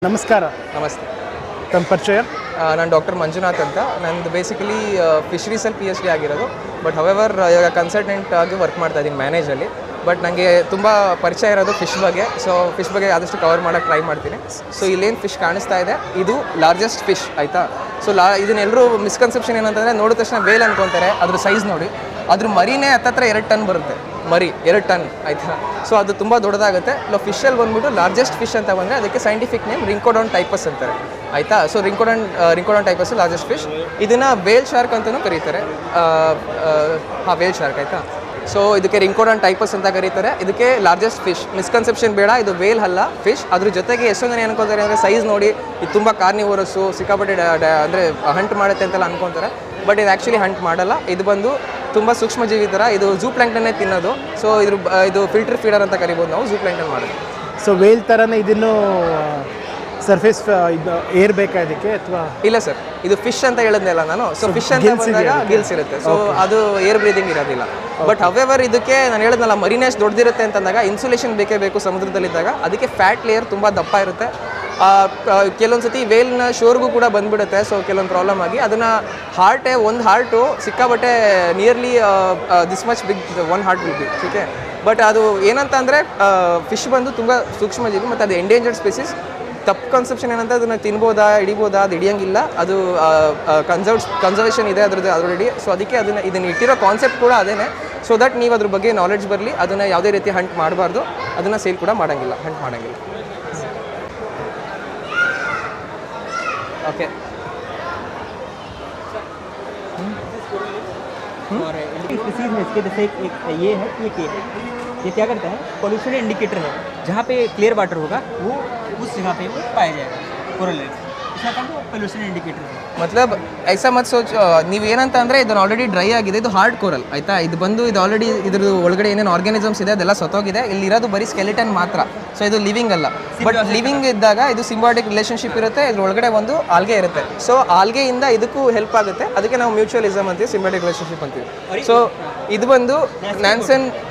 ನಮಸ್ಕಾರ. ನಮಸ್ತೆ. ತಮ್ಮ ಪರಿಚಯ? ನಾನು ಡಾಕ್ಟರ್ ಮಂಜುನಾಥ್ ಅಂತ. ನಂದು ಬೇಸಿಕಲಿ ಫಿಶರೀಸಲ್ಲಿ PhD ಆಗಿರೋದು. ಬಟ್ ಹವೆವರ್ ಇವಾಗ ಕನ್ಸಲ್ಟೆಂಟ್ ಆಗಿ ವರ್ಕ್ ಮಾಡ್ತಾ ಇದ್ದೀನಿ ಮ್ಯಾನೇಜಲ್ಲಿ. ಬಟ್ ನನಗೆ ತುಂಬ ಪರಿಚಯ ಇರೋದು ಫಿಶ್ ಬಗ್ಗೆ. ಸೊ ಫಿಶ್ ಬಗ್ಗೆ ಆದಷ್ಟು ಕವರ್ ಮಾಡೋಕ್ಕೆ ಟ್ರೈ ಮಾಡ್ತೀನಿ. ಸೊ ಇಲ್ಲೇನು ಫಿಶ್ ಕಾಣಿಸ್ತಾ ಇದೆ ಇದು ಲಾರ್ಜೆಸ್ಟ್ ಫಿಶ್ ಆಯಿತಾ. ಸೊ ಇದನ್ನೆಲ್ಲರೂ ಮಿಸ್ಕನ್ಸೆಪ್ಷನ್ ಏನಂತಂದರೆ ನೋಡಿದ ತಕ್ಷಣ ವೇಲ್ ಅನ್ಕೊತಾರೆ. ಅದ್ರ ಸೈಜ್ ನೋಡಿ, ಅದ್ರ ಮರಿನೇ ಹತ್ತತ್ರ 2 ಟನ್ ಬರುತ್ತೆ. ಮರಿ 2 ಟನ್ ಆಯಿತಾ. ಸೊ ಅದು ತುಂಬ ದೊಡ್ಡದಾಗುತ್ತೆ. ಫಿಶಲ್ಲಿ ಬಂದ್ಬಿಟ್ಟು ಲಾರ್ಜೆಸ್ಟ್ ಫಿಶ್ ಅಂತ ಬಂದರೆ ಅದಕ್ಕೆ ಸೈಂಟಿಫಿಕ್ ನೇಮ್ ರಿಂಕೋಡಾನ್ ಟೈಪಸ್ ಅಂತಾರೆ ಆಯಿತಾ. So Rhincodon typus largest fish. ಇದನ್ನು ವೇಲ್ ಶಾರ್ಕ್ ಅಂತಲೂ ಕರೀತಾರೆ. ವೇಲ್ ಶಾರ್ಕ್ ಆಯಿತಾ. ಸೊ ಇದಕ್ಕೆ ರಿಂಕೋಡಾನ್ ಟೈಪಸ್ ಅಂತ ಕರೀತಾರೆ. ಇದಕ್ಕೆ ಲಾರ್ಜೆಸ್ಟ್ ಫಿಶ್. ಮಿಸ್ಕನ್ಸೆಪ್ಷನ್ ಬೇಡ, ಇದು ವೇಲ್ ಅಲ್ಲ, ಫಿಶ್. ಅದ್ರ ಜೊತೆಗೆ ಎಷ್ಟೊಂದು ಜನ ಅನ್ಕೊತಾರೆ ಅಂದರೆ ಸೈಜ್ ನೋಡಿ ಇದು ತುಂಬ ಕಾರ್ನಿವೋರಸ್ಸು, ಸಿಕ್ಕಾಪಟ್ಟೆ ಅಂದರೆ ಹಂಟ್ ಮಾಡುತ್ತೆ ಅಂತೆಲ್ಲ ಅನ್ಕೊತಾರೆ. ಬಟ್ ಇದು ಆ್ಯಕ್ಚುಲಿ ಹಂಟ್ ಮಾಡಲ್ಲ. ಇದು ಬಂದು ತುಂಬ ಸೂಕ್ಷ್ಮಜೀವಿ ಥರ. ಇದು ಝೂ ಪ್ಲಾಂಕ್ಟನ್ನೇ ತಿನ್ನೋದು. ಸೊ ಇದು ಫಿಲ್ಟರ್ ಫೀಡರ್ ಅಂತ ಕರಿಬೋದು ನಾವು, ಝೂ ಪ್ಲಾಂಕ್ಟನ್ ಮಾಡೋದು. ಸೊ ವೇಲ್ ಥರನೇ ಇದನ್ನು ಸರ್ಫೇಸ್ ಇದು ಏರ್ ಬೇಕಾ ಇದಕ್ಕೆ ಅಥವಾ? ಇಲ್ಲ ಸರ್, ಇದು ಫಿಶ್ ಅಂತ ಹೇಳಿದ್ನಲ್ಲ ನಾನು. ಸೊ ಫಿಶ್ ಅಂತ ಬಂದಾಗ ಗಿಲ್ಸ್ ಇರುತ್ತೆ. ಸೊ ಅದು ಏರ್ ಬ್ರೀದಿಂಗ್ ಇರೋದಿಲ್ಲ. ಬಟ್ ಹವೆವರ್ ಇದಕ್ಕೆ ನಾನು ಹೇಳಿದ್ನಲ್ಲ ಮರಿನೇ ಅಷ್ಟು ದೊಡ್ಡದಿರುತ್ತೆ ಅಂತಂದಾಗ ಇನ್ಸುಲೇಷನ್ ಬೇಕೇ ಬೇಕು ಸಮುದ್ರದಲ್ಲಿದ್ದಾಗ. ಅದಕ್ಕೆ ಫ್ಯಾಟ್ ಲೇಯರ್ ತುಂಬ ದಪ್ಪ ಇರುತ್ತೆ. ಕೆಲವೊಂದು ಸತಿ ವೇಲ್ನ ಶೋರ್ಗೂ ಕೂಡ ಬಂದುಬಿಡುತ್ತೆ. ಸೊ ಕೆಲವೊಂದು ಪ್ರಾಬ್ಲಮ್ ಆಗಿ ಅದನ್ನು ಒಂದು ಹಾರ್ಟು ಸಿಕ್ಕಾಬಟ್ಟೆ nearly this much big one heart will be. Okay. But ಅದು ಏನಂತ ಅಂದರೆ ಫಿಶ್ ಬಂದು ತುಂಬ ಸೂಕ್ಷ್ಮಜೀವಿ ಮತ್ತು ಅದು ಎಂಡೇಂಜರ್ಡ್ ಸ್ಪೀಸೀಸ್. ತಪ್ಪು ಕನ್ಸೆಪ್ಷನ್ ಏನಂತ ಅದನ್ನು ತಿನ್ಬೋದಾ ಹಿಡಿಬೋದಾ, ಅದು ಹಿಡಿಯಂಗಿಲ್ಲ. ಅದು ಕನ್ಸರ್ವೇಷನ್ ಇದೆ ಅದ್ರದ್ದು ಆಲ್ರೆಡಿ. ಸೊ ಅದಕ್ಕೆ ಇದನ್ನು ಇಟ್ಟಿರೋ ಕಾನ್ಸೆಪ್ಟ್ ಕೂಡ ಅದೇ. ಸೊ ದಟ್ ನೀವು ಅದ್ರ ಬಗ್ಗೆ ನಾಲೆಡ್ಜ್ ಬರಲಿ. ಅದನ್ನು ಯಾವುದೇ ರೀತಿ ಹಂಟ್ ಮಾಡಬಾರ್ದು. ಅದನ್ನು ಸೇಲ್ ಕೂಡ ಮಾಡೋಂಗಿಲ್ಲ, ಹಂಟ್ ಮಾಡೋಂಗಿಲ್ಲ. ओके. और स्पीसीज में इसके जैसे एक ये है, ये क्या करता है, पॉल्यूशन इंडिकेटर है. जहाँ पे क्लियर वाटर होगा वो उस जगह पे वो पाया जाएगा कोरल रीफ. इसका काम पॉल्यूशन इंडिकेटर है. मतलब ऐसा मत सोच. ನೀವೇನಂತ ಅಂದರೆ ಇದನ್ನು ಆಲ್ರೆಡಿ ಡ್ರೈ ಆಗಿದೆ. ಇದು ಹಾರ್ಡ್ ಕೋರಲ್ ಆಯಿತಾ. ಇದು ಆಲ್ರೆಡಿ ಇದ್ರದ್ದು ಒಳಗಡೆ ಏನೇನು ಆರ್ಗ್ಯಾನಿಸಮ್ಸ್ ಇದೆ ಅದೆಲ್ಲ ಸತ್ತೋಗಿದೆ. ಇಲ್ಲಿರೋದು ಬರೀ ಸ್ಕೆಲಿಟನ್ ಮಾತ್ರ. ಸೊ ಇದು ಲಿವಿಂಗ್ ಅಲ್ಲ. ಬಟ್ ಲಿವಿಂಗ್ ಇದ್ದಾಗ ಇದು ಸಿಂಬಾಟಿಕ್ ರಿಲೇಷನ್ಶಿಪ್ ಇರುತ್ತೆ. ಇದ್ರ ಒಳಗಡೆ ಒಂದು ಆಲ್ಗೆ ಇರುತ್ತೆ. ಸೊ ಆಲ್ಗೆಯಿಂದ ಇದಕ್ಕೂ ಹೆಲ್ಪ್ ಆಗುತ್ತೆ. ಅದಕ್ಕೆ ನಾವು ಮ್ಯೂಚುವಲಿಸಮ್ ಅಂತೀವಿ, ಸಿಂಬಾಟಿಕ್ ರಿಲೇಷನ್ಶಿಪ್ ಅಂತೀವಿ. ಸೊ ಇದು ಬಂದು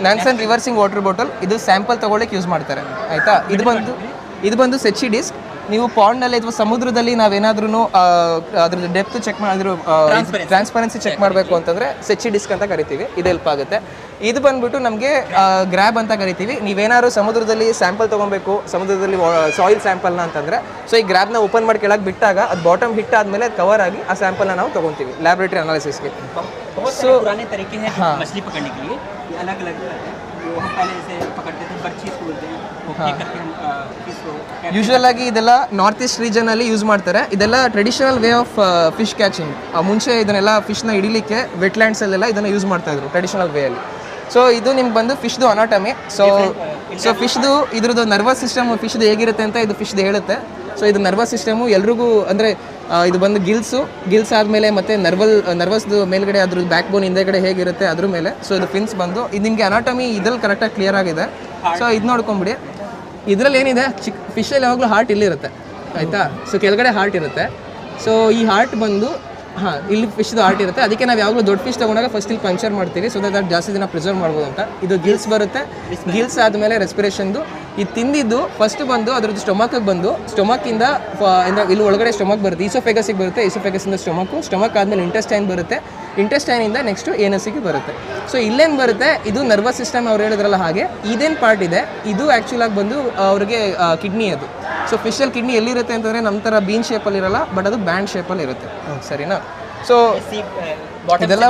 ನ್ಯಾನ್ಸನ್ ರಿವರ್ಸಿಂಗ್ ವಾಟರ್ ಬಾಟಲ್. ಇದು ಸ್ಯಾಂಪಲ್ ತೊಗೊಳ್ಳೋಕೆ ಯೂಸ್ ಮಾಡ್ತಾರೆ ಆಯಿತಾ. ಇದು ಬಂದು ಸೆಚ್ಚಿ ಡಿಸ್ಕ್. ನೀವು ಪಾಂಡ್ನಲ್ಲಿ ಅಥವಾ ಸಮುದ್ರದಲ್ಲಿ ನಾವೇನಾದ್ರೂ ಅದ್ರದ್ದು ಡೆಪ್ತ್ ಚೆಕ್ ಮಾಡಿದ್ರು, ಟ್ರಾನ್ಸ್ಪರೆನ್ಸಿ ಚೆಕ್ ಮಾಡಬೇಕು ಅಂತಂದರೆ ಸೆಚ್ಚಿ ಡಿಸ್ಕ್ ಅಂತ ಕರಿತೀವಿ. ಇದು ಹೆಲ್ಪ್ ಆಗುತ್ತೆ. ಇದು ಬಂದ್ಬಿಟ್ಟು ನಮಗೆ ಗ್ರ್ಯಾಬ್ ಅಂತ ಕರಿತೀವಿ. ನೀವೇನಾದ್ರು ಸಮುದ್ರದಲ್ಲಿ ಸ್ಯಾಂಪಲ್ ತೊಗೊಬೇಕು, ಸಮುದ್ರದಲ್ಲಿ ಸಾಯಿಲ್ ಸ್ಯಾಂಪಲ್ನ ಅಂತಂದರೆ, ಸೊ ಈ ಗ್ರ್ಯಾಬ್ನ ಓಪನ್ ಮಾಡಿ ಕೆಳಗೆ ಬಿಟ್ಟಾಗ ಅದು ಬಾಟಮ್ ಹಿಟ್ ಆದಮೇಲೆ ಅದು ಕವರ್ ಆಗಿ ಆ ಸ್ಯಾಂಪಲ್ನ ನಾವು ತೊಗೊತೀವಿ ಲ್ಯಾಬ್ರೇಟರಿ ಅನಾಲಿಸಿಸ್ಗೆ. ಸೊ पुराने तरीके हैं मछली पकड़ने के लिए. ये अलग अलग है. जो हम पहले जैसे पकड़ते थे बर्ची को बोलते हैं. ಯೂಶ್ವಲ್ ಆಗಿ ಇದೆಲ್ಲ ನಾರ್ತ್ ಈಸ್ಟ್ ರೀಜನಲ್ಲಿ ಯೂಸ್ ಮಾಡ್ತಾರೆ. ಇದೆಲ್ಲ traditional way of fish catching. ಮುಂಚೆ ಇದನ್ನೆಲ್ಲ ಫಿಶ್ನ ಹಿಡಿಲಿಕ್ಕೆ ವೆಟ್ಲ್ಯಾಂಡ್ಸಲ್ಲೆಲ್ಲ ಇದನ್ನು ಯೂಸ್ ಮಾಡ್ತಾಯಿದ್ರು ಟ್ರೆಡಿಷನಲ್ ವೇಯಲ್ಲಿ. ಸೊ ಇದು ನಿಮ್ಗೆ ಬಂದು ಫಿಶ್ದು ಅನಾಟಮಿ. ಸೊ ಫಿಶ್ದು ಇದ್ರದ್ದು ನರ್ವಸ್ ಸಿಸ್ಟಮ್ ಫಿಶ್ದು ಹೇಗಿರುತ್ತೆ ಅಂತ ಇದು ಫಿಶ್ದು ಹೇಳುತ್ತೆ. ಸೊ ಇದು ನರ್ವಸ್ ಸಿಸ್ಟಮು ಎಲ್ರಿಗೂ ಅಂದರೆ ಇದು ಬಂದು ಗಿಲ್ಸ್ ಆದಮೇಲೆ ಮತ್ತು ನರ್ವಸ್ದು ಮೇಲ್ಗಡೆ ಅದ್ರದ್ದು ಬ್ಯಾಕ್ ಬೋನ್ ಹಿಂದೆಗಡೆ ಹೇಗಿರುತ್ತೆ ಅದ್ರ ಮೇಲೆ. ಸೊ ಇದು ಫಿನ್ಸ್ ಬಂದು ಇದು ನಿಮಗೆ ಅನಾಟಮಿ ಇದ್ರಲ್ಲಿ ಕರೆಕ್ಟಾಗಿ ಕ್ಲಿಯರ್ ಆಗಿದೆ. ಸೊ ಇದು ನೋಡ್ಕೊಂಬಿಡಿ. ಇದರಲ್ಲಿ ಏನಿದೆ, ಫಿಶಲ್ಲಿ ಯಾವಾಗಲೂ ಹಾರ್ಟ್ ಇಲ್ಲಿರುತ್ತೆ ಆಯಿತಾ. ಸೊ ಕೆಳಗಡೆ ಹಾರ್ಟ್ ಇರುತ್ತೆ. ಸೊ ಈ ಹಾರ್ಟ್ ಬಂದು ಇಲ್ಲಿ ಫಿಶ್ದು ಹಾರ್ಟ್ ಇರುತ್ತೆ. ಅದಕ್ಕೆ ನಾವು ಯಾವಾಗಲೂ ದೊಡ್ಡ ಫಿಶ್ ತೊಗೊಂಡಾಗ ಫಸ್ಟ್ ಇಲ್ಲಿ ಪಂಕ್ಚರ್ ಮಾಡ್ತೀವಿ. ಸೊ ದಟ್ ಜಾಸ್ತಿ ದಿನ ಪ್ರಿಸರ್ವ್ ಮಾಡ್ಬೋದು ಅಂತ. ಇದು ಗಿಲ್ಸ್ ಬರುತ್ತೆ. ಗಿಲ್ಸ್ ಆದಮೇಲೆ ರೆಸ್ಪಿರೇಷನ್ದು. ಇದು ತಿಂದಿದ್ದು ಫಸ್ಟ್ ಬಂದು ಅದ್ರದ್ದು ಸ್ಟೊಮಕ್ಗೆ ಬಂದು ಸ್ಟೊಮಕ್ಕಿಂದ ಇಲ್ಲಿ ಒಳಗಡೆ ಸ್ಟೊಮಕ್ ಬರುತ್ತೆ. ಈಸೋಫೆಗಸಿಗೆ ಬರುತ್ತೆ. ಈಸೋಫೆಗಸಿಂದ ಸ್ಟೊಮಕ್ ಆದಮೇಲೆ ಇಂಟೆಸ್ಟೈನ್ ಬರುತ್ತೆ. ಇಂಟೆಸ್ಟೈನಿಂದ ನೆಕ್ಸ್ಟು ಏನಸಿಗೆ ಬರುತ್ತೆ. ಸೊ ಇಲ್ಲೇನು ಬರುತ್ತೆ, ಇದು ನರ್ವಸ್ ಸಿಸ್ಟಮ್ ಅವ್ರು ಹೇಳಿದ್ರಲ್ಲ ಹಾಗೆ. ಇದೇನು ಪಾರ್ಟ್ ಇದೆ ಇದು ಆ್ಯಕ್ಚುಲಾಗಿ ಬಂದು ಅವ್ರಿಗೆ ಕಿಡ್ನಿ ಅದು. ಸೊ ಫಿಶಲ್ಲಿ ಕಿಡ್ನಿ ಎಲ್ಲಿರುತ್ತೆ ಅಂತಂದರೆ ನಮ್ಮ ಥರ ಬೀನ್ ಶೇಪಲ್ಲಿ ಇರೋಲ್ಲ, ಬಟ್ ಅದು ಬ್ಯಾಂಡ್ ಶೇಪಲ್ಲಿ ಇರುತ್ತೆ. ಸರಿನಾ. ಸೊ ಇದೆಲ್ಲ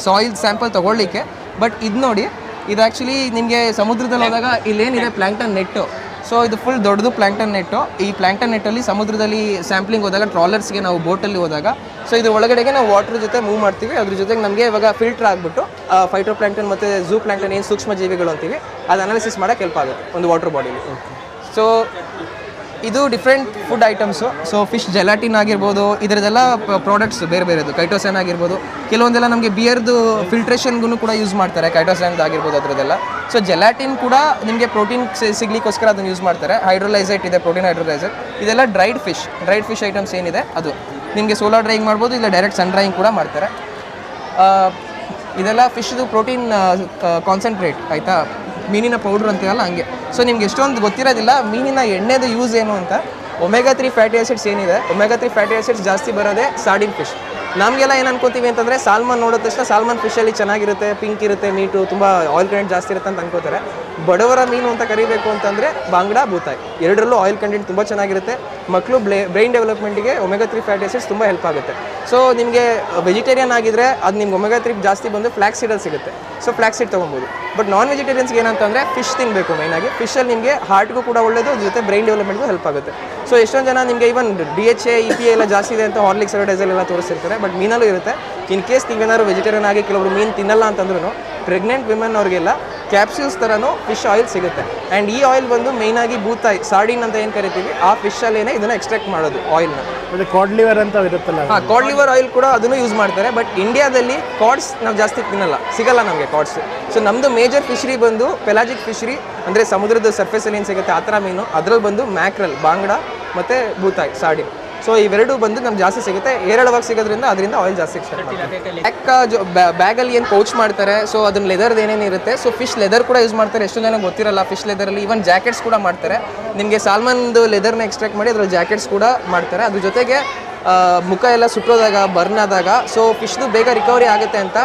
ಸಾಯಿಲ್ ಸ್ಯಾಂಪಲ್ ತೊಗೊಳ್ಳಿಕ್ಕೆ. ಬಟ್ ಇದು ನೋಡಿ, ಇದು ಆ್ಯಕ್ಚುಲಿ ನಿಮಗೆ ಸಮುದ್ರದಲ್ಲಿ ಹೋದಾಗ ಇಲ್ಲೇನಿದೆ ಪ್ಲ್ಯಾಂಕ್ಟನ್ ನೆಟ್ಟು. ಸೊ ಇದು ಫುಲ್ ದೊಡ್ಡದು ಪ್ಲ್ಯಾಂಕ್ಟನ್ ನೆಟ್ಟು. ಈ ಪ್ಲ್ಯಾಂಕ್ಟನ್ ನೆಟ್ಟಲ್ಲಿ ಸಮುದ್ರದಲ್ಲಿ ಸ್ಯಾಂಪ್ಲಿಂಗ್ ಹೋದಾಗ ಟ್ರಾಲರ್ಸ್ಗೆ ನಾವು ಬೋಟಲ್ಲಿ ಹೋದಾಗ ಸೊ ಇದ್ರ ಒಳಗಡೆಗೆ ನಾವು ವಾಟರ್ ಜೊತೆ ಮೂವ್ ಮಾಡ್ತೀವಿ. ಅದ್ರ ಜೊತೆಗೆ ನಮಗೆ ಇವಾಗ ಫಿಲ್ಟರ್ ಆಗಿಬಿಟ್ಟು ಫೈಟೋ ಪ್ಲ್ಯಾಂಕ್ಟನ್ ಮತ್ತು ಝೂ ಪ್ಲ್ಯಾಂಕ್ಟನ್ ಏನು ಸೂಕ್ಷ್ಮ ಜೀವಿಗಳು ಅಂತೀವಿ ಅದು ಅನಾಲಿಸಿಸ್ ಮಾಡೋಕ್ಕೆ ಹೆಲ್ಪ್ ಆಗುತ್ತೆ ಒಂದು ವಾಟರ್ ಬಾಡಿಲಿ. ಸೊ ಇದು different food items. So fish gelatin ಆಗಿರ್ಬೋದು, ಇದರದೆಲ್ಲ ಪ್ರಾಡಕ್ಟ್ಸ್ ಬೇರೆ ಬೇರೆದು. ಕೈಟೋಸ್ಯಾನ್ ಆಗಿರ್ಬೋದು, ಕೆಲವೊಂದೆಲ್ಲ ನಮಗೆ ಬಿಯರ್ದು ಫಿಲ್ಟ್ರೇಷನ್ಗೂ ಕೂಡ ಯೂಸ್ ಮಾಡ್ತಾರೆ. ಕೈಟೋಸ್ಯಾನ್ ಆಗಿರ್ಬೋದು ಅದರದೆಲ್ಲ. ಸೊ ಜೆಲಾಟಿನ್ ಕೂಡ ನಿಮಗೆ ಪ್ರೋಟೀನ್ ಸಿಗ್ಲಿಕ್ಕೋಸ್ಕರ ಅದನ್ನು ಯೂಸ್ ಮಾಡ್ತಾರೆ. ಹೈಡ್ರೋಲೈಸೇಟ್ ಇದೆ, ಪ್ರೋಟೀನ್ ಹೈಡ್ರೋಲೈಸೇಟ್. ಇದೆಲ್ಲ ಡ್ರೈಡ್ ಫಿಶ್ ಐಟಮ್ಸ್ ಏನಿದೆ ಅದು ನಿಮಗೆ ಸೋಲಾರ್ ಡ್ರೈಯಿಂಗ್ ಮಾಡ್ಬೋದು, ಇಲ್ಲ ಡೈರೆಕ್ಟ್ ಸನ್ ಡ್ರೈಯಿಂಗ್ ಕೂಡ ಮಾಡ್ತಾರೆ. ಇದೆಲ್ಲ ಫಿಶ್ದು ಪ್ರೋಟೀನ್ ಕಾನ್ಸಂಟ್ರೇಟ್ ಆಯಿತಾ. ಮೀನಿನ ಪೌಡ್ರ್ ಅಂತೀವಲ್ಲ ಹಂಗೆ. ಸೊ ನಿಮ್ಗೆ ಎಷ್ಟೊಂದು ಗೊತ್ತಿರೋದಿಲ್ಲ ಮೀನಿನ ಎಣ್ಣೆದು ಯೂಸ್ ಏನು ಅಂತ. ಒಮೆಗಾ 3 ಫ್ಯಾಟಿ ಆಸಿಡ್ಸ್ ಏನಿದೆ, ಒಮೆಗಾ 3 ಫ್ಯಾಟಿ ಆಸಿಡ್ಸ್ ಜಾಸ್ತಿ ಬರೋದೇ ಸಾರ್ಡಿನ್ ಫಿಶ್. ನಮಗೆಲ್ಲ ಏನು ಅನ್ಕೋತೀವಿ ಅಂತಂದರೆ ಸಾಲ್ಮನ್ ನೋಡಿದ ತಕ್ಷಣ ಸಾಲ್ಮನ್ ಫಿಶಲ್ಲಿ ಚೆನ್ನಾಗಿರುತ್ತೆ, ಪಿಂಕ್ ಇರುತ್ತೆ, ಮೀಟು ತುಂಬ ಆಯಿಲ್ ಕಂಟೆಂಟ್ ಜಾಸ್ತಿ ಇರುತ್ತೆ ಅಂತ ಅನ್ಕೋತಾರೆ. ಬಡವರ ಮೀನು ಅಂತ ಕರಿಬೇಕು ಅಂತಂದರೆ ಬಾಂಗ್ಡಾ, ಬೂತಾಯ್ ಎರಡರಲ್ಲೂ ಆಯಿಲ್ ಕಂಟೆಂಟ್ ತುಂಬ ಚೆನ್ನಾಗಿರುತ್ತೆ. ಮಕ್ಕಳು ಬ್ರೈನ್ ಡೆವಲಪ್ಮೆಂಟಿಗೆ ಒಮೆಗಾ 3 ಫ್ಯಾಟಿ ಆಸಿಡ್ಸ್ ತುಂಬ ಹೆಲ್ಪ್ ಆಗುತ್ತೆ. ಸೊ ನಿಮಗೆ ವೆಜಿಟೇರಿಯನ್ ಆಗಿದ್ರೆ ಅದು ನಿಮ್ಗೆ ಒಮೆಗಾ 3 ಜಾಸ್ತಿ ಬಂದು ಫ್ಲ್ಯಾಕ್ಸ್ ಸೀಡಲ್ಲಿ ಸಿಗುತ್ತೆ. ಸೊ ಫ್ಲ್ಯಾಕ್ಸ್ ಸೀಡ್ ತೊಗೊಬೋದು. ಬಟ್ ನಾನ್ ವೆಜಿಟೇರಿಯನ್ಸ್ಗೆ ಏನಂತಂದರೆ ಫಿಶ್ ತಿನ್ನಬೇಕು ಮೈನಾಗಿ. ಫಿಶಲ್ಲಿ ನಿಮಗೆ ಹಾರ್ಟ್ಗೂ ಕೂಡ ಒಳ್ಳೆಯದು, ಜೊತೆ ಬ್ರೈನ್ ಡೆವಲಪ್ಮೆಂಟ್ಗೂ ಹೆಲ್ಪ್ ಆಗುತ್ತೆ. ಸೊ ಎಷ್ಟೊಂದು ಜನ ನಿಮಗೆ ಇವನ್ DHA EPA ಎಲ್ಲ ಜಾಸ್ತಿ ಇದೆ ಅಂತ ಹಾರ್ಲಿಕ್ಸ್ ಅಡ್ವರ್ಟೈಸಲ್ ಎಲ್ಲ ತೋರಿಸ್ತಿರ್ತಾರೆ, ಬಟ್ ಮೀನಲ್ಲೂ ಇರುತ್ತೆ. ಇನ್ ಕೇಸ್ ನೀವೇನಾದ್ರು ವೆಜಿಟೇರಿಯನ್ ಆಗಿ ಕೆಲವರು ಮೀನು ತಿನ್ನಲ್ಲ ಅಂತಂದ್ರೂ ಪ್ರೆಗ್ನೆಂಟ್ ವಿಮೆನ್ ಅವ್ರಿಗೆಲ್ಲ ಕ್ಯಾಪ್ಸ್ಯೂಲ್ಸ್ ಥರನೂ ಫಿಶ್ ಆಯಿಲ್ ಸಿಗುತ್ತೆ. ಆ್ಯಂಡ್ ಈ ಆಯಿಲ್ ಬಂದು ಮೇಯ್ನಾಗಿ ಬೂತಾಯ್, ಸಾರ್ಡಿನ್ ಅಂತ ಏನು ಕರಿತೀವಿ ಆ ಫಿಶಲ್ಲೇನೆ ಇದನ್ನು ಎಕ್ಸ್ಟ್ರಾಕ್ಟ್ ಮಾಡೋದು ಆಯಿಲ್ನ. ಮತ್ತು ಕಾಡ್ ಲಿವರ್ ಅಂತ ಇರುತ್ತಲ್ಲ, ಹಾಂ, ಕಾಡ್ ಲಿವರ್ ಆಯಿಲ್ ಕೂಡ ಅದನ್ನು ಯೂಸ್ ಮಾಡ್ತಾರೆ. ಬಟ್ ಇಂಡಿಯಾದಲ್ಲಿ ಕಾರ್ಡ್ಸ್ ನಾವು ಜಾಸ್ತಿ ತಿನ್ನಲ್ಲ, ಸಿಗಲ್ಲ ನಮಗೆ ಕಾರ್ಡ್ಸ್. ಸೊ ನಮ್ಮದು ಮೇಜರ್ ಫಿಶರಿ ಬಂದು ಪೆಲಾಜಿಕ್ ಫಿಶರಿ, ಅಂದರೆ ಸಮುದ್ರದ ಸರ್ಫೇಸಲ್ಲಿ ಏನು ಸಿಗುತ್ತೆ ಆ ಥರ ಮೀನು. ಅದರಲ್ಲಿ ಬಂದು ಮ್ಯಾಕ್ರಲ್, ಬಾಂಗ್ಡಾ ಮತ್ತು ಬೂತಾಯ್, ಸಾರ್ಡಿನ್. ಸೊ ಇವೆರಡು ಬಂದು ನಮ್ಗೆ ಜಾಸ್ತಿ ಸಿಗುತ್ತೆ, ಹೇರಳವಾಗಿ ಸಿಗೋದ್ರಿಂದ ಅದರಿಂದ ಆಯಿಲ್ ಜಾಸ್ತಿ ಎಕ್ಸ್ಟ್ರಾಕ್ಟ್ ಮಾಡ್ತಾರೆ. ಬ್ಯಾಗಲ್ಲಿ ಏನು ಪೌಚ್ ಮಾಡ್ತಾರೆ, ಸೊ ಅದನ್ನ ಲೆದರ್ದು ಏನೇನು ಇರುತ್ತೆ, ಸೊ ಫಿಶ್ ಲೆದರ್ ಕೂಡ ಯೂಸ್ ಮಾಡ್ತಾರೆ. ಎಷ್ಟು ಜನ ಗೊತ್ತಿರಲ್ಲ, ಫಿಶ್ ಲೆದರಲ್ಲಿ ಈವನ್ ಜಾಕೆಟ್ಸ್ ಕೂಡ ಮಾಡ್ತಾರೆ. ನಿಮಗೆ ಸಾಲ್ಮನ್ದು ಲೆದರ್ನ ಎಕ್ಸ್ಟ್ರಾಕ್ಟ್ ಮಾಡಿ ಅದ್ರಲ್ಲಿ ಜಾಕೆಟ್ಸ್ ಕೂಡ ಮಾಡ್ತಾರೆ. ಅದ್ರ ಜೊತೆಗೆ ಮುಖ ಎಲ್ಲ ಸುಟ್ಟೋದಾಗ, ಬರ್ನ್ ಆದಾಗ ಸೊ ಫಿಶ್ದು ಬೇಗ ರಿಕವರಿ ಆಗುತ್ತೆ ಅಂತ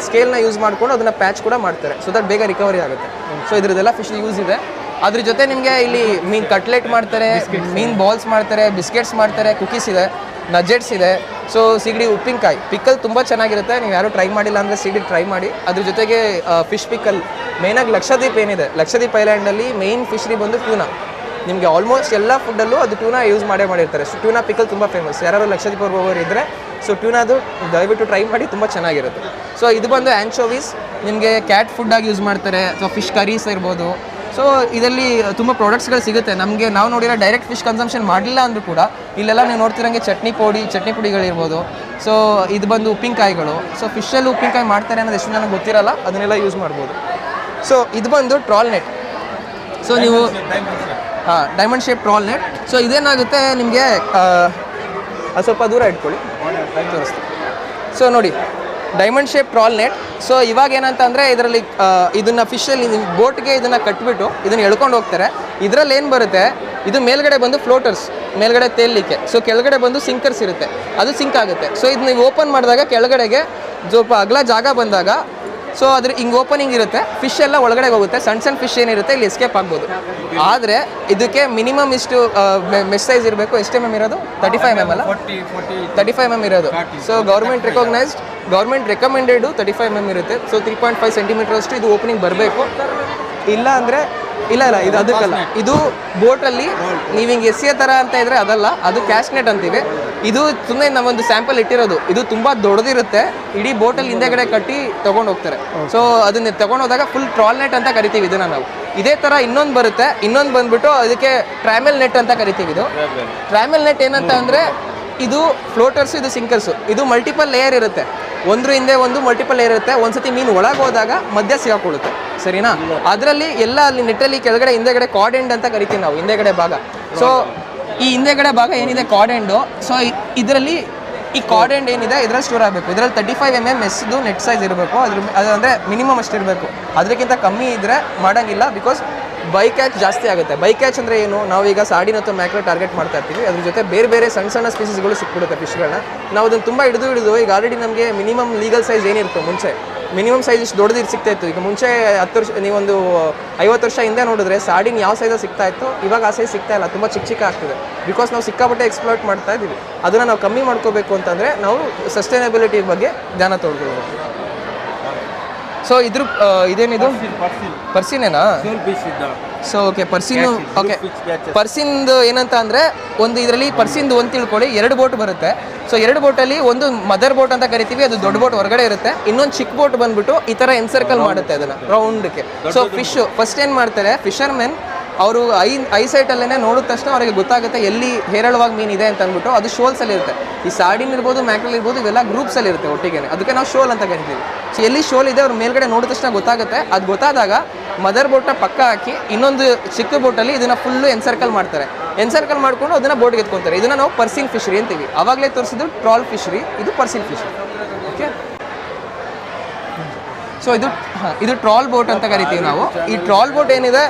ಸ್ಕೇಲ್ನ ಯೂಸ್ ಮಾಡ್ಕೊಂಡು ಅದನ್ನು ಪ್ಯಾಚ್ ಕೂಡ ಮಾಡ್ತಾರೆ, ಸೊ ದಟ್ ಬೇಗ ರಿಕವರಿ ಆಗುತ್ತೆ. ಸೊ ಇದ್ರದ್ದೆಲ್ಲ ಫಿಶ್ ಯೂಸ್ ಇದೆ. ಅದ್ರ ಜೊತೆ ನಿಮಗೆ ಇಲ್ಲಿ ಮೀನು ಕಟ್ಲೆಟ್ ಮಾಡ್ತಾರೆ, ಮೀನು ಬಾಲ್ಸ್ ಮಾಡ್ತಾರೆ, ಬಿಸ್ಕೆಟ್ಸ್ ಮಾಡ್ತಾರೆ, ಕುಕೀಸ್ ಇದೆ, ನಜೆಟ್ಸ್ ಇದೆ. ಸೊ ಸಿಗಡಿ ಉಪ್ಪಿನಕಾಯಿ ಪಿಕ್ಕಲ್ ತುಂಬ ಚೆನ್ನಾಗಿರುತ್ತೆ. ನೀವು ಯಾರು ಟ್ರೈ ಮಾಡಿಲ್ಲ ಅಂದರೆ ಸಿಗಡಿ ಟ್ರೈ ಮಾಡಿ. ಅದ್ರ ಜೊತೆಗೆ ಫಿಶ್ ಪಿಕ್ಕಲ್, ಮೇಯ್ನಾಗಿ ಲಕ್ಷದ್ವೀಪ್ ಏನಿದೆ, ಲಕ್ಷದ್ವೀಪ್ ಐಲ್ಯಾಂಡಲ್ಲಿ ಮೇಯ್ನ್ ಫಿಶ್ರಿ ಬಂದು ಟ್ಯೂನಾ. ನಿಮಗೆ ಆಲ್ಮೋಸ್ಟ್ ಎಲ್ಲ ಫುಡ್ಡಲ್ಲೂ ಅದು ಟ್ಯೂನಾ ಯೂಸ್ ಮಾಡಿರ್ತಾರೆ. ಸೊ ಟ್ಯೂನಾ ಪಿಕ್ಕಲ್ ತುಂಬ ಫೇಮಸ್. ಯಾರು ಲಕ್ಷದ್ವೀಪ ಹೋಗೋರು ಇದ್ದರೆ ಸೊ ಟ್ಯೂನಾದು ದಯವಿಟ್ಟು ಟ್ರೈ ಮಾಡಿ, ತುಂಬ ಚೆನ್ನಾಗಿರುತ್ತೆ. ಸೊ ಇದು ಬಂದು ಆ್ಯಂಚೋವೀಸ್, ನಿಮಗೆ ಕ್ಯಾಟ್ ಫುಡ್ಡಾಗಿ ಯೂಸ್ ಮಾಡ್ತಾರೆ. ಸೊ ಫಿಶ್ ಕರೀಸ್ ಇರ್ಬೋದು. ಸೊ ಇದರಲ್ಲಿ ತುಂಬ ಪ್ರಾಡಕ್ಟ್ಸ್ಗಳು ಸಿಗುತ್ತೆ ನಮಗೆ. ನಾವು ನೋಡಿರೋ ಡೈರೆಕ್ಟ್ ಫಿಶ್ ಕನ್ಸಂಪ್ಷನ್ ಮಾಡಲಿಲ್ಲ ಅಂದರೂ ಕೂಡ ಇಲ್ಲೆಲ್ಲ ನೀವು ನೋಡ್ತಿರಂಗೆ ಚಟ್ನಿ ಪುಡಿಗಳಿರ್ಬೋದು. ಸೊ ಇದು ಬಂದು ಉಪ್ಪಿನಕಾಯಿಗಳು. ಸೊ ಫಿಶಲ್ಲಿ ಉಪ್ಪಿನಕಾಯಿ ಮಾಡ್ತಾರೆ ಅನ್ನೋದು ಎಷ್ಟು ನನಗೆ ಗೊತ್ತಿರಲ್ಲ, ಅದನ್ನೆಲ್ಲ ಯೂಸ್ ಮಾಡ್ಬೋದು. ಸೊ ಇದು ಬಂದು ಟ್ರಾಲ್ ನೆಟ್. ಸೊ ನೀವು diamond shape trawl net. So ಇದೇನಾಗುತ್ತೆ ನಿಮಗೆ ಸ್ವಲ್ಪ ದೂರ ಇಟ್ಕೊಳ್ಳಿ, ತೋರಿಸ್ತೀನಿ. ಸೊ ನೋಡಿ, diamond shape trawl net. So ಇವಾಗ ಏನಂತ ಅಂದರೆ ಇದರಲ್ಲಿ ಇದನ್ನು ಫಿಶಲ್ಲಿ ಬೋಟ್ಗೆ ಇದನ್ನು ಕಟ್ಬಿಟ್ಟು ಇದನ್ನು ಎಳ್ಕೊಂಡು ಹೋಗ್ತಾರೆ. ಇದರಲ್ಲಿ ಏನು ಬರುತ್ತೆ, ಇದು ಮೇಲ್ಗಡೆ ಬಂದು ಫ್ಲೋಟರ್ಸ್, ಮೇಲ್ಗಡೆ ತೇಲಿಕ್ಕೆ. ಸೊ ಕೆಳಗಡೆ ಬಂದು ಸಿಂಕರ್ಸ್ ಇರುತ್ತೆ, ಅದು ಸಿಂಕ್ ಆಗುತ್ತೆ. ಸೊ ಇದು ನೀವು ಓಪನ್ ಮಾಡಿದಾಗ ಕೆಳಗಡೆಗೆ ಸ್ವಲ್ಪ ಅಗಲ ಜಾಗ ಬಂದಾಗ ಸೊ ಅದ್ರ ಹಿಂಗೆ ಓಪನಿಂಗ್ ಇರುತ್ತೆ, ಫಿಶ್ ಎಲ್ಲ ಒಳಗಡೆ ಹೋಗುತ್ತೆ. ಸಣ್ಣ ಫಿಶ್ ಏನಿರುತ್ತೆ ಇಲ್ಲಿ ಎಸ್ಕೇಪ್ ಆಗ್ಬೋದು. ಆದರೆ ಇದಕ್ಕೆ ಮಿನಿಮಮ್ ಇಷ್ಟು ಮೆಶ್ ಸೈಜ್ ಇರಬೇಕು. ಎಷ್ಟು MM ಇರೋದು? 35 mm ಅಲ್ಲ, 35 mm ಇರೋದು. ಸೊ ಗೌರ್ಮೆಂಟ್ ರೆಕಮೆಂಡೆಡು 35 mm ಇರುತ್ತೆ. ಸೊ 3.5 cm ಅಷ್ಟು ಇದು ಓಪನಿಂಗ್ ಬರಬೇಕು. ಇಲ್ಲ ಅಂದರೆ ಇಲ್ಲ ಇದು ಅದಕ್ಕಲ್ಲ. ಇದು ಬೋಟಲ್ಲಿ ನೀವು ಹಿಂಗೆ ಎಸೆಯೋ ಥರ ಅಂತ ಇದ್ರೆ ಅದಲ್ಲ, ಅದು ಕ್ಯಾಶ್ ನೆಟ್ ಅಂತೀವಿ. ಇದು ಸುಮ್ಮನೆ ನಾವೊಂದು ಸ್ಯಾಂಪಲ್ ಇಟ್ಟಿರೋದು. ಇದು ತುಂಬ ದೊಡ್ಡದಿರುತ್ತೆ, ಇಡೀ ಬೋಟಲ್ಲಿ ಹಿಂದೆಗಡೆ ಕಟ್ಟಿ ತೊಗೊಂಡು ಹೋಗ್ತಾರೆ. ಸೊ ಅದನ್ನ ತೊಗೊಂಡು ಹೋದಾಗ ಫುಲ್ ಟ್ರಾಲ್ ನೆಟ್ ಅಂತ ಕರಿತೀವಿ ಇದನ್ನು ನಾವು. ಇದೇ ಥರ ಇನ್ನೊಂದು ಬರುತ್ತೆ, ಇನ್ನೊಂದು ಬಂದ್ಬಿಟ್ಟು ಅದಕ್ಕೆ ಟ್ರಾಮೆಲ್ ನೆಟ್ ಅಂತ ಕರಿತೀವಿ. ಇದು ಟ್ರಾಮೆಲ್ ನೆಟ್ ಏನಂತ ಅಂದರೆ ಇದು ಫ್ಲೋಟರ್ಸು, ಇದು ಸಿಂಕರ್ಸು. ಇದು ಮಲ್ಟಿಪಲ್ ಲೇಯರ್ ಇರುತ್ತೆ, ಒಂದ್ರ ಹಿಂದೆ ಒಂದು ಮಲ್ಟಿಪಲ್ ಲೇಯರ್ ಇರುತ್ತೆ. ಒಂದ್ಸತಿ ಮೀನು ಒಳಗೆ ಹೋದಾಗ ಮಧ್ಯ ಸಿಗಾಕೊಳ್ಳುತ್ತೆ, ಸರಿನಾ? ಅದರಲ್ಲಿ ಎಲ್ಲ ಅಲ್ಲಿ ನೆಟ್ಟಲ್ಲಿ ಕೆಳಗಡೆ ಹಿಂದೆಗಡೆ ಕಾರ್ಡ್ ಎಂಡ್ ಅಂತ ಕರಿತೀವಿ ನಾವು, ಹಿಂದೆಗಡೆ ಭಾಗ. ಸೊ ಈ ಹಿಂದೆಗಡೆ ಭಾಗ ಏನಿದೆ ಕಾರ್ಡ್ ಎಂಡು. ಸೊ ಇದರಲ್ಲಿ ಈ ಕಾರ್ಡ್ ಎಂಡ್ ಏನಿದೆ ಇದರಲ್ಲಿ ಸ್ಟೋರ್ ಆಗಬೇಕು. ಇದರಲ್ಲಿ 35 mm ಎಸ್ದು ನೆಟ್ ಸೈಜ್ ಇರಬೇಕು. ಅದಂದರೆ ಮಿನಿಮಮ್ ಅಷ್ಟು ಇರಬೇಕು. ಅದಕ್ಕಿಂತ ಕಮ್ಮಿ ಇದ್ದರೆ ಮಾಡೋಂಗಿಲ್ಲ, ಬಿಕಾಸ್ ಬೈ ಕ್ಯಾಚ್ ಜಾಸ್ತಿ ಆಗುತ್ತೆ. ಬೈ ಕ್ಯಾಚ್ ಅಂದರೆ ಏನು, ನಾವೀಗ ಸಾರ್ಡಿನ್ ಅಥವಾ ಮ್ಯಾಕ್ರೋ ಟಾರ್ಗೆಟ್ ಮಾಡ್ತಾ ಇರ್ತೀವಿ. ಅದ್ರ ಜೊತೆ ಬೇರೆ ಸಣ್ಣ ಸ್ಪೀಸೀಸ್ಗಳು ಸಿಕ್ಬಿಡುತ್ತೆ ಫಿಶ್ಗಳನ್ನ. ನಾವು ಅದನ್ನು ತುಂಬ ಹಿಡಿದು ಈಗ ಆಲ್ರೆಡಿ ನಮಗೆ ಮಿನಿಮಮ್ ಲೀಗಲ್ ಸೈಜ್ ಏನಿರುತ್ತೆ, ಮುಂಚೆ ಮಿನಿಮಮ್ ಸೈಜ್ ಇಷ್ಟು ದೊಡ್ಡದು ಸಿಗ್ತಾ ಇತ್ತು. ಈಗ ಮುಂಚೆ 10 ವರ್ಷ, ನೀವೊಂದು 50 ವರ್ಷ ಹಿಂದೆ ನೋಡಿದ್ರೆ ಸಾರ್ಡಿನ್ ಯಾವ ಸೈಜಲ್ಲಿ ಸಿಗ್ತಾ ಇತ್ತು, ಇವಾಗ ಆ ಸೈಜ್ ಸಿಗ್ತಾ ಇಲ್ಲ, ತುಂಬ ಚಿಕ್ಕ ಆಗ್ತಿದೆ. ಬಿಕಾಸ್ ನಾವು ಸಿಕ್ಕಾಪಟ್ಟೆ ಎಕ್ಸ್ಪ್ಲೋಟ್ ಮಾಡ್ತಾ ಇದ್ದೀವಿ. ಅದನ್ನು ನಾವು ಕಮ್ಮಿ ಮಾಡ್ಕೋಬೇಕು ಅಂತಂದರೆ ನಾವು ಸಸ್ಟೈನಬಿಲಿಟಿ ಬಗ್ಗೆ ಧ್ಯಾನ ತೊಗೊಳ್ಬೇಕು. ಸೊ ಇದೇನಿದು ಪರ್ಸಿನೇನಾ? So okay, purse seine. ಓಕೆ, ಪರ್ಸಿನ್ದು ಏನಂತ ಅಂದರೆ ಒಂದು ಇದರಲ್ಲಿ ಪರ್ಸಿನ್ದು ಒಂದು ತಿಳ್ಕೊಳ್ಳಿ, 2 ಬೋಟ್ ಬರುತ್ತೆ. ಸೊ 2 ಬೋಟಲ್ಲಿ ಒಂದು ಮದರ್ ಬೋಟ್ ಅಂತ ಕರಿತೀವಿ, ಅದು ದೊಡ್ಡ ಬೋಟ್ ಹೊರಗಡೆ ಇರುತ್ತೆ. ಇನ್ನೊಂದು ಚಿಕ್ಕ ಬೋಟ್ ಬಂದ್ಬಿಟ್ಟು ಈ ಥರ ಎನ್ಸರ್ಕಲ್ ಮಾಡುತ್ತೆ ಅದನ್ನು ರೌಂಡ್ಗೆ. ಸೊ ಫಸ್ಟ್ ಏನು ಮಾಡ್ತಾರೆ ಫಿಶರ್ಮೆನ್, ಅವರು ಐಸೈಟಲ್ಲೇ ನೋಡಿದ ತಕ್ಷಣ ಅವರಿಗೆ ಗೊತ್ತಾಗುತ್ತೆ ಎಲ್ಲಿ ಹೇರಳವಾಗಿ ಮೀನಿದೆ ಅಂತ ಅಂದ್ಬಿಟ್ಟು. ಅದು ಶೋಲ್ಸಲ್ಲಿ ಇರುತ್ತೆ. ಈ ಸಾರ್ಡಿನ್ ಇರ್ಬೋದು, ಮ್ಯಾಕ್ರಲ್ ಇರ್ಬೋದು, ಇವೆಲ್ಲ ಗ್ರೂಪ್ಸಲ್ಲಿ ಇರುತ್ತೆ ಒಟ್ಟಿಗೆ. ಅದಕ್ಕೆ ನಾವು ಶೋಲ್ ಅಂತ ಕರಿತೀವಿ. ಸೊ ಎಲ್ಲಿ ಶೋಲ್ ಇದೆ ಅವ್ರ ಮೇಲ್ಗಡೆ ನೋಡಿದ ತಕ್ಷಣ ಗೊತ್ತಾಗುತ್ತೆ. ಅದು ಗೊತ್ತಾದಾಗ ಮದರ್ ಬೋಟ್ನ ಪಕ್ಕ ಹಾಕಿ ಇನ್ನೊಂದು ಚಿಕ್ಕ ಬೋಟಲ್ಲಿ ಇದನ್ನು ಫುಲ್ಲು ಎನ್ಸರ್ಕಲ್ ಮಾಡ್ತಾರೆ. ಎನ್ಸರ್ಕಲ್ ಮಾಡಿಕೊಂಡು ಅದನ್ನು ಬೋಟ್ಗೆ ಎತ್ಕೊತಾರೆ. ಇದನ್ನು ನಾವು ಪರ್ಸಿನ್ ಫಿಶರಿ ಅಂತೀವಿ. ಆವಾಗಲೇ ತೋರಿಸಿದ್ದು ಟ್ರಾಲ್ ಫಿಶರಿ, ಇದು ಪರ್ಸಿನ್ ಫಿಶರಿ. ಓಕೆ, ಸೊ ಇದು ಟ್ರಾಲ್ ಬೋಟ್ ಅಂತ ಕರಿತೀವಿ ನಾವು. ಈ ಟ್ರಾಲ್ ಬೋಟ್ ಏನಿದೆ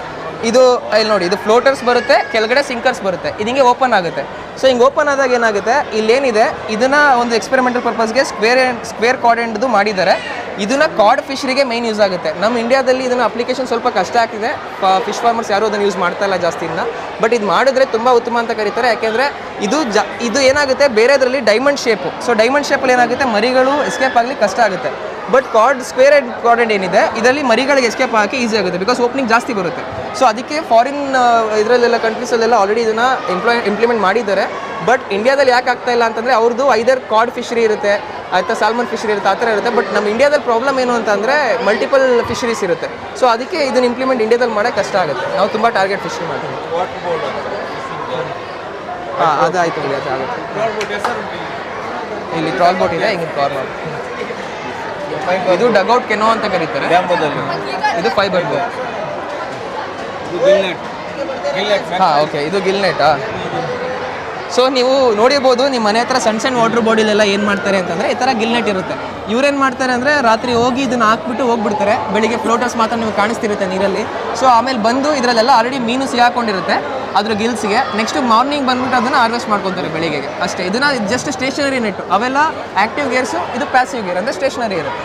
ಇದು ಇಲ್ಲಿ ನೋಡಿ, ಇದು ಫ್ಲೋಟರ್ಸ್ ಬರುತ್ತೆ, ಕೆಳಗಡೆ ಸಿಂಕರ್ಸ್ ಬರುತ್ತೆ. ಇದು ಹಿಂಗೆ ಓಪನ್ ಆಗುತ್ತೆ. ಸೊ ಹಿಂಗೆ ಓಪನ್ ಆದಾಗ ಏನಾಗುತ್ತೆ, ಇಲ್ಲೇನಿದೆ ಇದನ್ನ ಒಂದು ಎಕ್ಸ್ಪೆರಿಮೆಂಟಲ್ ಪರ್ಪಸ್ಗೆ ಸ್ಕ್ವೇರ್ ಕಾರ್ಡೆಂಡ್ದು ಮಾಡಿದ್ದಾರೆ. ಇದನ್ನ ಕಾರ್ಡ್ ಫಿಶರಿಗೆ ಮೇನ್ ಯೂಸ್ ಆಗುತ್ತೆ. ನಮ್ಮ ಇಂಡಿಯಾದಲ್ಲಿ ಇದನ್ನ ಅಪ್ಲಿಕೇಶನ್ ಸ್ವಲ್ಪ ಕಷ್ಟ ಆಗ್ತಿದೆ, ಫಿಶ್ ಫಾರ್ಮರ್ಸ್ ಯಾರು ಅದನ್ನು ಯೂಸ್ ಮಾಡ್ತಾ ಇಲ್ಲ ಜಾಸ್ತಿ ಇನ್ನು. ಬಟ್ ಇದು ಮಾಡಿದ್ರೆ ತುಂಬ ಉತ್ತಮ ಅಂತ ಕರೀತಾರೆ. ಯಾಕೆಂದರೆ ಇದು ಏನಾಗುತ್ತೆ, ಬೇರೆದ್ರಲ್ಲಿ ಡೈಮಂಡ್ ಶೇಪು. ಸೊ ಡೈಮಂಡ್ ಶೇಪಲ್ಲಿ ಏನಾಗುತ್ತೆ, ಮರಿಗಳು ಎಸ್ಕೇಪ್ ಆಗಲಿ ಕಷ್ಟ ಆಗುತ್ತೆ. ಬಟ್ ಸ್ಕ್ವೇರ್ ಕಾರ್ಡೆಂಡ್ ಏನಿದೆ ಇದರಲ್ಲಿ ಮರಿಗಳಿಗೆ ಎಸ್ಕೇಪ್ ಹಾಕಿ ಈಸಿ ಆಗುತ್ತೆ, ಬಿಕಾಸ್ ಓಪನಿಂಗ್ ಜಾಸ್ತಿ ಬರುತ್ತೆ. ಸೊ ಅದಕ್ಕೆ ಫಾರಿನ್ ಇದರಲ್ಲೆಲ್ಲ ಕಂಟ್ರೀಸಲ್ಲೆಲ್ಲ ಆಲ್ರೆಡಿ ಇದನ್ನು ಇಂಪ್ಲಿಮೆಂಟ್ ಮಾಡಿದ್ದಾರೆ. ಬಟ್ ಇಂಡಿಯಾದಲ್ಲಿ ಯಾಕೆ ಆಗ್ತಾ ಇಲ್ಲ ಅಂತಂದರೆ ಅವ್ರದ್ದು ಐದರ್ ಕಾರ್ಡ್ ಫಿಶರಿ ಇರುತ್ತೆ, ಆಯಿತಾ, ಸಾಲ್ಮನ್ ಫಿಶರಿ ಇರುತ್ತೆ, ಆ ಥರ ಇರುತ್ತೆ. ಬಟ್ ನಮ್ಮ ಇಂಡಿಯಾದಲ್ಲಿ ಪ್ರಾಬ್ಲಮ್ ಏನು ಅಂತಂದರೆ ಮಲ್ಟಿಪಲ್ ಫಿಶರೀಸ್ ಇರುತ್ತೆ. ಸೊ ಅದಕ್ಕೆ ಇದನ್ನು ಇಂಪ್ಲಿಮೆಂಟ್ ಇಂಡಿಯಾದಲ್ಲಿ ಮಾಡೋಕ್ಕೆ ಕಷ್ಟ ಆಗುತ್ತೆ. ನಾವು ತುಂಬ ಟಾರ್ಗೆಟ್ ಫಿಶಿಂಗ್ ಮಾಡ್ತೀವಿ. ಹಾಂ, ಅದಾಯಿತು, ಅದಾಗುತ್ತೆ. ಇಲ್ಲಿ ಟ್ರಾಲ್ ಬೋಟ್ ಇದೆ, ಹಿಂಗೆ ಕಾರ್ನರ್. ಇದು ಡಗೌಟ್ ಕೆನೋ ಅಂತ ಕರೀತಾರೆ. ಇದು ಫೈಬರ್ ಬೋಟ್. ಹಾಂ, ಓಕೆ, ಇದು ಗಿಲ್ನೆಟಾ. ಸೊ ನೀವು ನೋಡಿರ್ಬೋದು, ನಿಮ್ಮ ಮನೆ ಹತ್ರ ಸಣ್ಣ ಸಣ್ಣ ವಾಟರ್ ಬಾಡಿಲೆಲ್ಲ ಏನು ಮಾಡ್ತಾರೆ ಅಂತಂದರೆ ಈ ಥರ ಗಿಲ್ನೆಟ್ ಇರುತ್ತೆ. ಇವ್ರೇನು ಮಾಡ್ತಾರೆ ಅಂದರೆ ರಾತ್ರಿ ಹೋಗಿ ಇದನ್ನು ಹಾಕ್ಬಿಟ್ಟು ಹೋಗ್ಬಿಡ್ತಾರೆ. ಬೆಳಿಗ್ಗೆ ಫ್ಲೋಟರ್ಸ್ ಮಾತ್ರ ನಿಮಗೆ ಕಾಣಿಸ್ತಿರುತ್ತೆ ನೀರಲ್ಲಿ. ಸೊ ಆಮೇಲೆ ಬಂದು ಇದರಲ್ಲೆಲ್ಲ ಆಲ್ರೆಡಿ ಮೀನು ಸಿಗಾಕೊಂಡಿರುತ್ತೆ ಅದ್ರ ಗಿಲ್ಸ್ಗೆ. ನೆಕ್ಸ್ಟ್ ಮಾರ್ನಿಂಗ್ ಬಂದ್ಬಿಟ್ಟು ಅದನ್ನು ಹಾರ್ವೆಸ್ಟ್ ಮಾಡ್ಕೊತಾರೆ ಬೆಳಿಗ್ಗೆಗೆ ಅಷ್ಟೇ. ಇದನ್ನು ಜಸ್ಟ್ ಸ್ಟೇಷನರಿ ನೆಟ್ಟು. ಅವೆಲ್ಲ ಆ್ಯಕ್ಟಿವ್ ಗೇರ್ಸು, ಇದು ಪ್ಯಾಸಿವ್ ಗೇರ್ ಅಂದರೆ ಸ್ಟೇಷನರಿ ಇರುತ್ತೆ.